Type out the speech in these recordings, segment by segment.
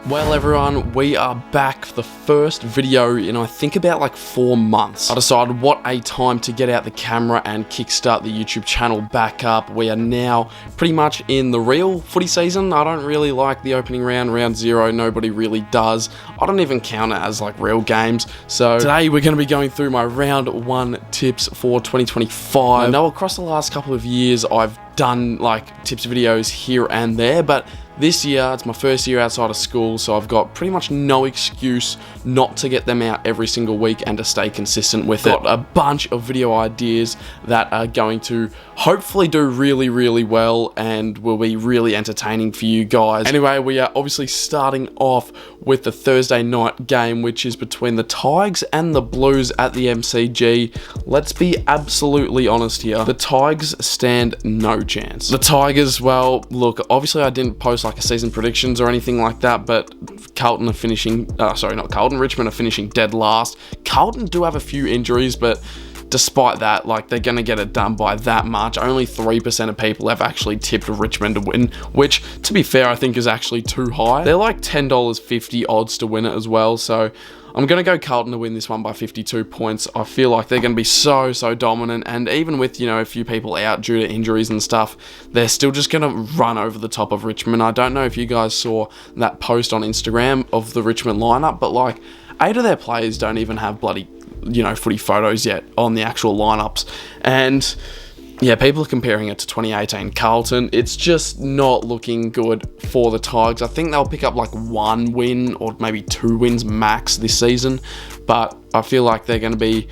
Well everyone, we are back for the first video in I think about like 4 months. I decided what a time to get out the camera and kickstart the YouTube channel back up. We are now pretty much in the real footy season. I don't really like the opening round, round 0, nobody really does. I don't even count it as like real games. So today we're going to be going through my round 1 tips for 2025. I know across the last couple of years I've done like tips videos here and there, but this year, it's my first year outside of school, so I've got pretty much no excuse not to get them out every single week and to stay consistent with it. Got a bunch of video ideas that are going to hopefully do really well and will be really entertaining for you guys. Anyway, we are obviously starting off with the Thursday night game, which is between the Tigers and the Blues at the MCG. Let's be absolutely honest here. The Tigers stand no chance. The Tigers, well, look, obviously I didn't post like a season predictions or anything like that, but Carlton are finishing, Richmond are finishing dead last. Carlton do have a few injuries, but despite that, like, they're going to get it done by that much. Only 3% of people have actually tipped Richmond to win, which, to be fair, I think is actually too high. They're like $10.50 odds to win it as well, so I'm going to go Carlton to win this one by 52 points. I feel like they're going to be so dominant, and even with, you know, a few people out due to injuries and stuff, they're still just going to run over the top of Richmond. I don't know if you guys saw that post on Instagram of the Richmond lineup, but like 8 of their players don't even have bloody, you know, footy photos yet on the actual lineups. And yeah, people are comparing it to 2018 Carlton. It's just not looking good for the Tigers. I think they'll pick up like 1 win or maybe 2 wins max this season, but I feel like they're going to be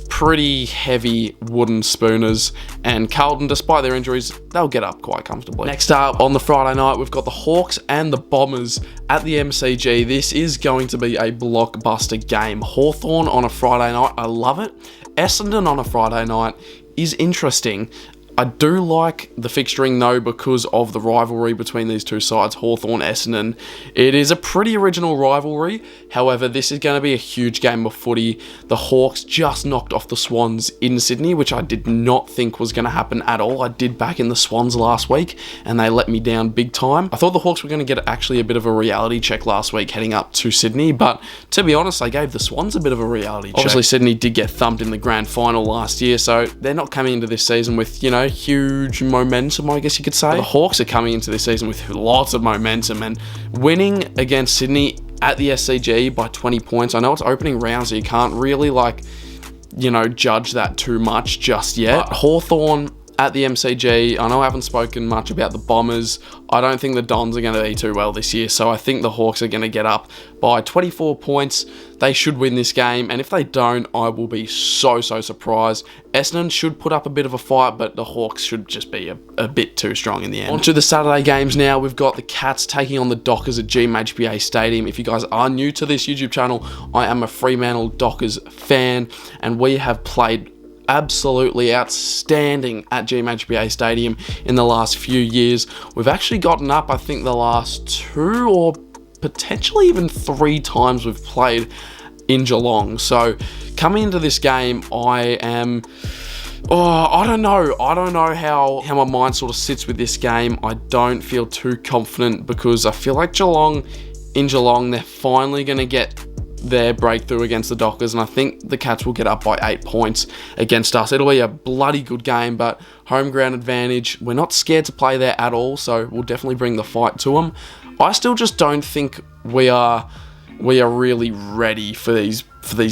pretty heavy wooden spooners, and Carlton, despite their injuries, they'll get up quite comfortably. Next up on the Friday night, we've got the Hawks and the Bombers at the MCG. This is going to be a blockbuster game. Hawthorn on a Friday night, I love it. Essendon on a Friday night is interesting. I do like the fixturing though because of the rivalry between these two sides, Hawthorn, Essendon. It is a pretty original rivalry. However, this is going to be a huge game of footy. The Hawks just knocked off the Swans in Sydney, which I did not think was going to happen at all. I did back in the Swans last week and they let me down big time. I thought the Hawks were going to get actually a bit of a reality check last week heading up to Sydney, but to be honest, they gave the Swans a bit of a reality check. Obviously, Sydney did get thumped in the grand final last year, so they're not coming into this season with, you know, huge momentum, I guess you could say. But the Hawks are coming into this season with lots of momentum, and winning against Sydney at the SCG by 20 points. I know it's opening round, so you can't really, like, you know, judge that too much just yet. But Hawthorn at the MCG, I know I haven't spoken much about the Bombers. I don't think the Dons are going to be too well this year, so I think the Hawks are going to get up by 24 points. They should win this game, and if they don't, I will be so surprised. Essendon should put up a bit of a fight, but the Hawks should just be a bit too strong in the end. On to the Saturday games now. We've got the Cats taking on the Dockers at ģMHBA Stadium. If you guys are new to this YouTube channel, I am a Fremantle Dockers fan, and we have played absolutely outstanding at ģMHBA Stadium in the last few years. We've actually gotten up, I think, the last 2 or potentially even 3 times we've played in Geelong. So coming into this game, I don't know how my mind sort of sits with this game. I don't feel too confident because I feel like in Geelong, they're finally going to get their breakthrough against the Dockers, and I think the Cats will get up by 8 points against us. It'll be a bloody good game, but home ground advantage. We're not scared to play there at all, so we'll definitely bring the fight to them. I still just don't think we are really ready for these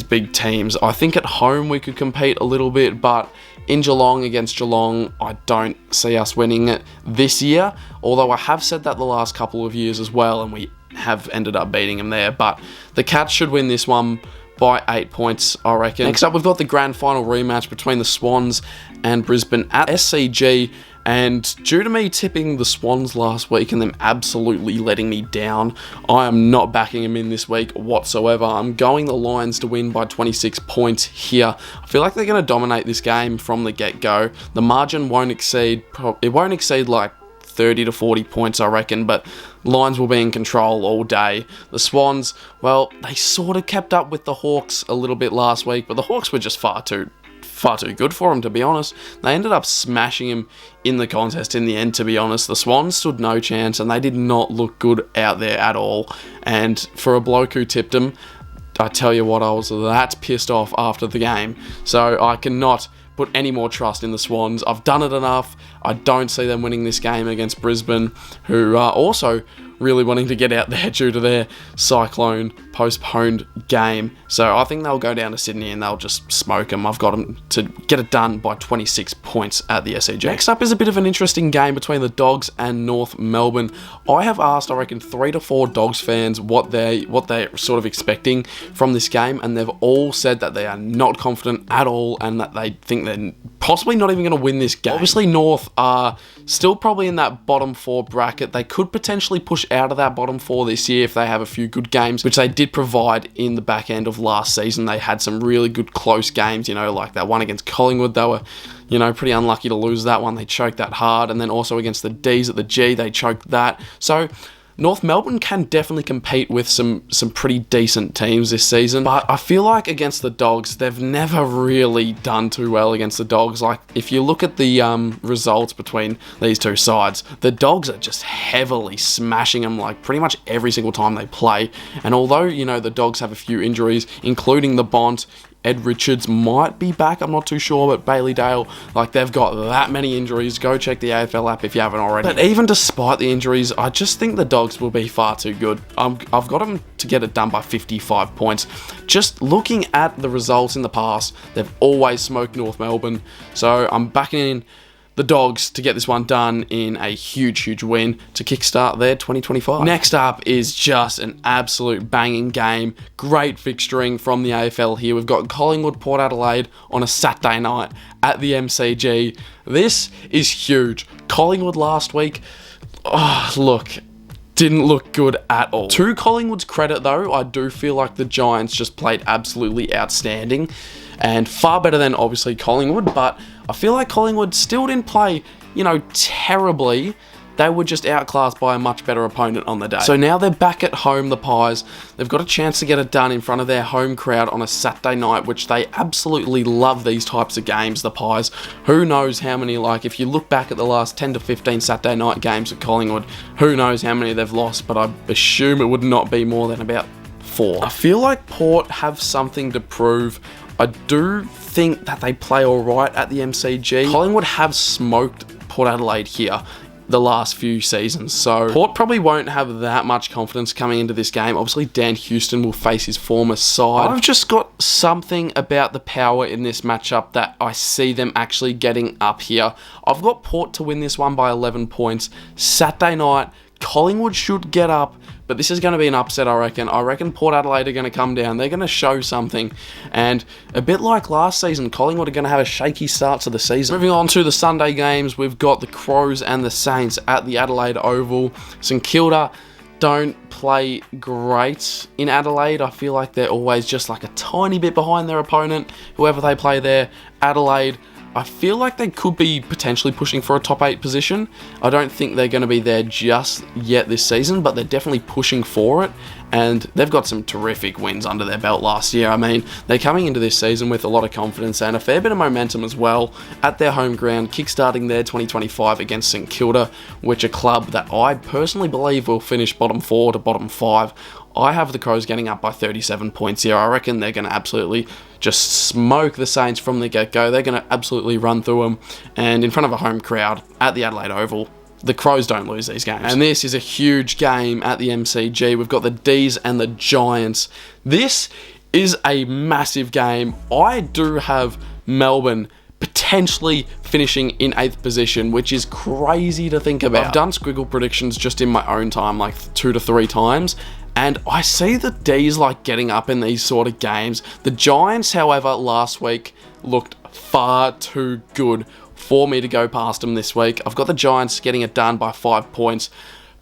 big teams. I think at home we could compete a little bit, but in Geelong against Geelong, I don't see us winning it this year, although I have said that the last couple of years as well, and we have ended up beating them there. But the Cats should win this one by 8 points, I reckon. Next up, we've got the grand final rematch between the Swans and Brisbane at SCG. And due to me tipping the Swans last week and them absolutely letting me down, I am not backing them in this week whatsoever. I'm going the Lions to win by 26 points here. I feel like they're going to dominate this game from the get-go. The margin won't exceed like 30 to 40 points, I reckon, but Lions will be in control all day. The Swans, well, they sort of kept up with the Hawks a little bit last week, but the Hawks were just far too far too good for them, to be honest. They ended up smashing him in the contest in the end, to be honest. The Swans stood no chance, and they did not look good out there at all. And for a bloke who tipped him, I tell you what, I was that pissed off after the game. So I cannot put any more trust in the Swans. I've done it enough. I don't see them winning this game against Brisbane, who are also really wanting to get out there due to their cyclone postponed game. So I think they'll go down to Sydney and they'll just smoke them. I've got them to get it done by 26 points at the SCG. Next up is a bit of an interesting game between the Dogs and North Melbourne. I have asked, I reckon, 3 to 4 Dogs fans what they're sort of expecting from this game, and they've all said that they are not confident at all and that they think they're possibly not even going to win this game. Obviously, North are still probably in that bottom 4 bracket. They could potentially push out of that bottom 4 this year if they have a few good games, which they did provide in the back end of last season. They had some really good close games, like that one against Collingwood. They were, pretty unlucky to lose that one. They choked that hard. And then also against the D's at the G, they choked that. So North Melbourne can definitely compete with some pretty decent teams this season, but I feel like against the Dogs, they've never really done too well against the Dogs. Like, if you look at the results between these two sides, the Dogs are just heavily smashing them, like, pretty much every single time they play. And although, the Dogs have a few injuries, including the Bont, Ed Richards might be back, I'm not too sure, but Bailey Dale, they've got that many injuries. Go check the AFL app if you haven't already. But even despite the injuries, I just think the Dogs will be far too good. I've got them to get it done by 55 points. Just looking at the results in the past, they've always smoked North Melbourne, so I'm backing in the Dogs to get this one done in a huge win to kickstart their 2025. Next up is just an absolute banging game. Great fixturing from the AFL here. We've got Collingwood, Port Adelaide on a Saturday night at the MCG. This is huge. Collingwood last week, didn't look good at all. To Collingwood's credit though, I do feel like the Giants just played absolutely outstanding and far better than obviously Collingwood, but I feel like Collingwood still didn't play, terribly. They were just outclassed by a much better opponent on the day. So now they're back at home, the Pies. They've got a chance to get it done in front of their home crowd on a Saturday night, which they absolutely love these types of games, the Pies. Who knows how many, if you look back at the last 10 to 15 Saturday night games at Collingwood, who knows how many they've lost, but I assume it would not be more than about 4. I feel like Port have something to prove. I do think that they play alright at the MCG. Collingwood have smoked Port Adelaide here the last few seasons, so Port probably won't have that much confidence coming into this game. Obviously, Dan Houston will face his former side. I've just got something about the power in this matchup that I see them actually getting up here. I've got Port to win this one by 11 points. Saturday night, Collingwood should get up, but this is going to be an upset, I reckon. I reckon Port Adelaide are going to come down. They're going to show something. And a bit like last season, Collingwood are going to have a shaky start to the season. Moving on to the Sunday games, we've got the Crows and the Saints at the Adelaide Oval. St Kilda don't play great in Adelaide. I feel like they're always just a tiny bit behind their opponent, whoever they play there. Adelaide, I feel like they could be potentially pushing for a top 8 position. I don't think they're going to be there just yet this season, but they're definitely pushing for it. And they've got some terrific wins under their belt last year. I mean, they're coming into this season with a lot of confidence and a fair bit of momentum as well at their home ground, kickstarting their 2025 against St Kilda, which a club that I personally believe will finish bottom 4 to bottom 5. I have the Crows getting up by 37 points here. I reckon they're going to absolutely just smoke the Saints from the get-go. They're going to absolutely run through them. And in front of a home crowd at the Adelaide Oval, the Crows don't lose these games. And this is a huge game at the MCG. We've got the D's and the Giants. This is a massive game. I do have Melbourne potentially finishing in 8th position, which is crazy to think about. I've done squiggle predictions just in my own time, 2 to 3 times, and I see the D's getting up in these sort of games. The Giants, however, last week looked far too good for me to go past them this week. I've got the Giants getting it done by 5 points.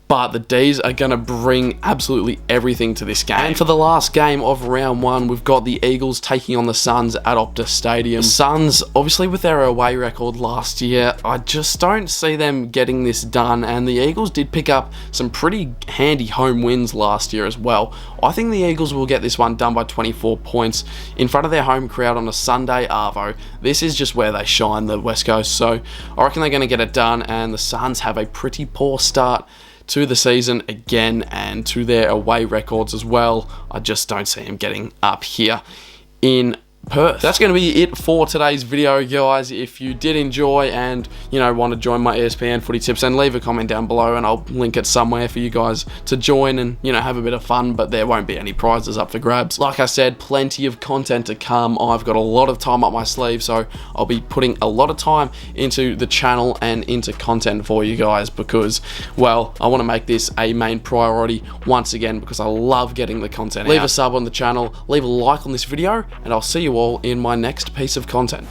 but the D's are going to bring absolutely everything to this game. And for the last game of round one, we've got the Eagles taking on the Suns at Optus Stadium. The Suns, obviously with their away record last year, I just don't see them getting this done, and the Eagles did pick up some pretty handy home wins last year as well. I think the Eagles will get this one done by 24 points in front of their home crowd on a Sunday arvo. This is just where they shine, the West Coast, so I reckon they're going to get it done, and the Suns have a pretty poor start to the season again, and to their away records as well. I just don't see them getting up here in Perth. That's going to be it for today's video, guys. If you did enjoy and want to join my ESPN footy tips, then leave a comment down below and I'll link it somewhere for you guys to join and have a bit of fun, but there won't be any prizes up for grabs. Like I said, plenty of content to come. I've got a lot of time up my sleeve, so I'll be putting a lot of time into the channel and into content for you guys, because, well, I want to make this a main priority once again, because I love getting the content out. Leave a sub on the channel, leave a like on this video, and I'll see you all in my next piece of content.